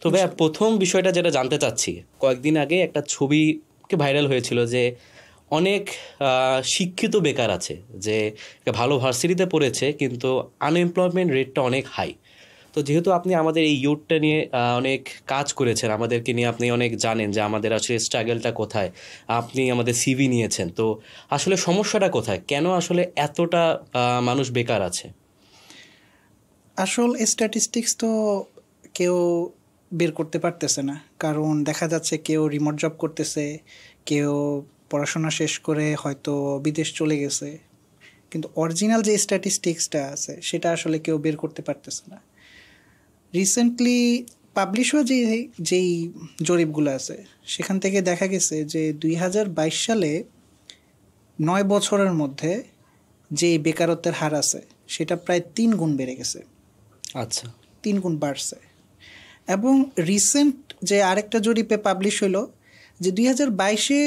তবে প্রথম বিষয়টা যেটা জানতে চাচ্ছি, কয়েকদিন আগে একটা ছবিকে ভাইরাল হয়েছিল যে অনেক শিক্ষিত বেকার আছে, যে ভালো ভার্সিটিতে পড়েছে কিন্তু আনএমপ্লয়মেন্ট রেটটা অনেক হাই। তো যেহেতু আপনি আমাদের এই ইউথটা নিয়ে অনেক কাজ করেছেন, আমাদেরকে নিয়ে আপনি অনেক জানেন যে আমাদের আসলে স্ট্রাগলটা কোথায়, আপনি আমাদের সিভি নিয়েছেন, তো আসলে সমস্যাটা কোথায়, কেন আসলে এতটা মানুষ বেকার আছে? আসল স্ট্যাটিস্টিক্স তো কেউ বের করতে পারতেছে না, কারণ দেখা যাচ্ছে কেউ রিমোট জব করতেছে, কেউ পড়াশোনা শেষ করে হয়তো বিদেশ চলে গেছে, কিন্তু অরিজিনাল যে স্ট্যাটিস্টিক্সটা আছে সেটা আসলে কেউ বের করতে পারতেছে না। রিসেন্টলি পাবলিশ হওয়া যেই জরিপগুলো আছে সেখান থেকে দেখা গেছে যে 2022 সালে 9 বছরের মধ্যে যে বেকারত্বের হার আছে সেটা প্রায় 3 গুণ বেড়ে গেছে। আচ্ছা, 3 গুণ বাড়ছে। এবং রিসেন্ট যে আরেকটা জরিপে পাবলিশ হলো যে 2022-এ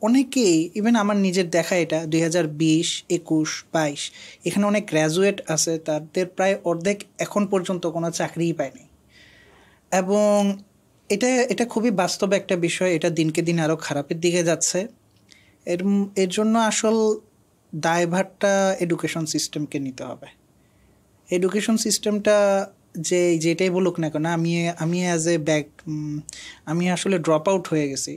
অনেকেই, ইভেন আমার নিজের দেখা, এটা 2020, 21, 22 এখানে অনেক গ্র্যাজুয়েট আছে, তাদের প্রায় অর্ধেক এখন পর্যন্ত কোনো চাকরিই পায়নি। এবং এটা এটা খুবই বাস্তব একটা বিষয়, এটা দিনকে দিন আরও খারাপের দিকে যাচ্ছে। এর জন্য আসল দায়ভারটা এডুকেশন সিস্টেমকে নিতে হবে। এডুকেশন সিস্টেমটা যেটাই বলুক না কেন, আমি অ্যাজ এ আমি আসলে ড্রপ আউট হয়ে গেছি।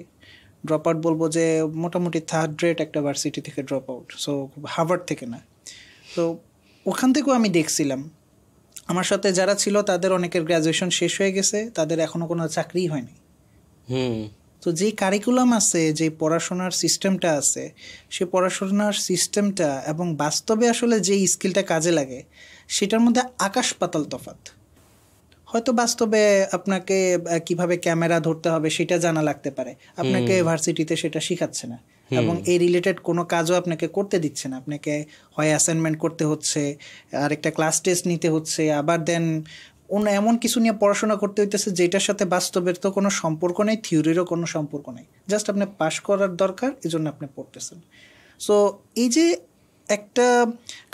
ড্রপ আউট বলবো যে মোটামুটি 3rd গ্রেড একটা ভার্সিটি থেকে ড্রপ আউট, সো হার্ভার্ড থেকে না। তো ওখান থেকেও আমি দেখছিলাম আমার সাথে যারা ছিল তাদের অনেকের গ্র্যাজুয়েশন শেষ হয়ে গেছে, তাদের এখনও কোনো চাকরিই হয়নি। তো যেই কারিকুলাম আছে, যে পড়াশোনার সিস্টেমটা আছে, সে পড়াশোনার সিস্টেমটা এবং বাস্তবে আসলে যেই স্কিলটা কাজে লাগে সেটার মধ্যে আকাশ পাতাল তফাৎ। হয়তো বাস্তবে আপনাকে কিভাবে ক্যামেরা ধরতে হবে সেটা জানা লাগতে পারে, আপনাকে ভার্সিটিতে সেটা শিখাচ্ছে না, এবং এই রিলেটেড কোনো কাজও আপনাকে করতে দিচ্ছে না। আপনাকে হয় অ্যাসাইনমেন্ট করতে হচ্ছে, আরেকটা ক্লাস টেস্ট নিতে হচ্ছে, আবার দেন এমন কিছু নিয়ে পড়াশোনা করতে হইতেছে যেটার সাথে বাস্তবের তো কোনো সম্পর্ক নেই, থিওরিরও কোনো সম্পর্ক নেই, জাস্ট আপনি পাস করার দরকার, এই জন্য আপনি পড়তেছেন। সো এই যে একটা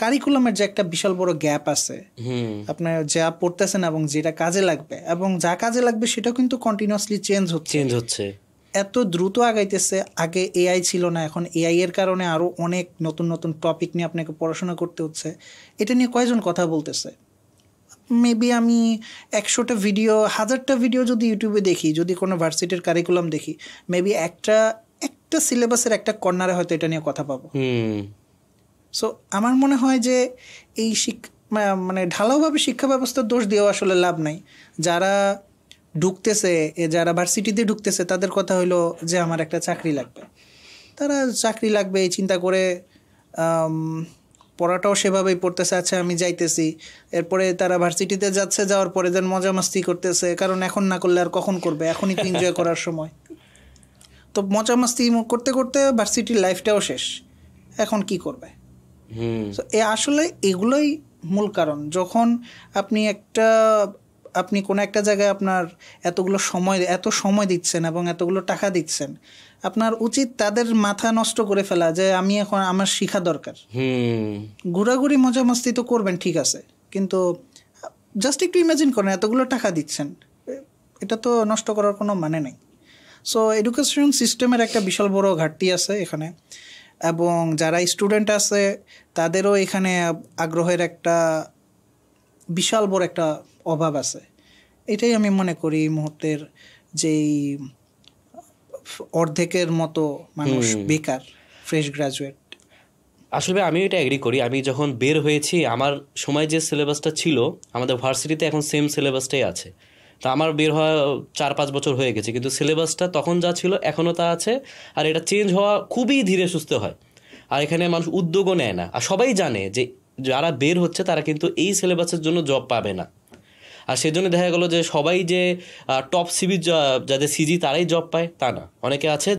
কারিকুলামের যে একটা বিশাল বড় গ্যাপ আছে, আপনার যা পড়তেছেন এবং যেটা কাজে লাগবে, এবং যা কাজে লাগবে সেটা কিন্তু কন্টিনিউয়াসলি চেঞ্জ হচ্ছে, এত দ্রুত আগাইতেছে। আগে এআই ছিল না, এখন এআই এর কারণে আরও অনেক নতুন নতুন টপিক নিয়ে আপনাকে পড়াশোনা করতে হচ্ছে। এটা নিয়ে কয়জন কথা বলতেছে? মেবি আমি 100টা ভিডিও, 1000টা ভিডিও যদি ইউটিউবে দেখি, যদি কোনো ভার্সিটির কারিকুলাম দেখি, মেবি একটা সিলেবাসের একটা কর্নারে হয়তো এটা নিয়ে কথা পাবো। সো আমার মনে হয় যে এই মানে ঢালাওভাবে শিক্ষা ব্যবস্থার দোষ দিয়েও আসলে লাভ নাই। যারা ঢুকতেছে, যারা ভার্সিটিতে ঢুকতেছে, তাদের কথা হলো যে আমার একটা চাকরি লাগবে। তারা চাকরি লাগবে এই চিন্তা করে পড়াটাও সেভাবেই পড়তেছে, আচ্ছা আমি যাইতেছি। এরপরে তারা ভার্সিটিতে যাচ্ছে, যাওয়ার পরে যেন মজা মাস্তি করতেছে, কারণ এখন না করলে আর কখন করবে, এখনই তো এনজয় করার সময়। তো মজা মাস্তি করতে করতে ভার্সিটির লাইফটাও শেষ, এখন কি করবে? আসলে এগুলোই মূল কারণ। যখন আপনি কোনো একটা জায়গায় আপনার এত সময় দিচ্ছেন এবং এতগুলো টাকা দিচ্ছেন, আপনার উচিত তাদের মাথা নষ্ট করে ফেলা যে আমি এখন আমার শিখা দরকার। ঘোরাঘুরি মজা মাস্তি তো করবেন, ঠিক আছে, কিন্তু জাস্ট একটু ইমাজিন করেন এতগুলো টাকা দিচ্ছেন, এটা তো নষ্ট করার কোনো মানে নেই। সো এডুকেশন সিস্টেমের একটা বিশাল বড় ঘাটতি আছে এখানে, এবং যারা স্টুডেন্ট আছে তাদেরও এখানে আগ্রহের একটা বিশাল বড় একটা অভাব আছে। এটাই আমি মনে করি এই মুহূর্তের যেই অর্ধেকের মতো মানুষ বেকার, ফ্রেশ গ্রাজুয়েট। আসলে আমি এটা এগ্রি করি। আমি যখন বের হয়েছি, আমার সময় যে সিলেবাসটা ছিল আমাদের ভার্সিটিতে এখন সেম সিলেবাসটাই আছে। তো আমার বের হওয়া 4-5 বছর হয়ে গেছে, কিন্তু সিলেবাসটা তখন যা ছিল এখনও তা আছে, আর এটা চেঞ্জ হওয়া খুবই ধীরে সুস্থে হয়। আর এখানে মানুষ উদ্যোগও নেয় না, আর সবাই জানে যে যারা বের হচ্ছে তারা কিন্তু এই সিলেবাসের জন্য জব পাবে না। আর সেজন্য দেখা গেল যে সবাই যে টপ সিভি যাদের সিজি তারাই জব পায় তা না, অনেকে আছে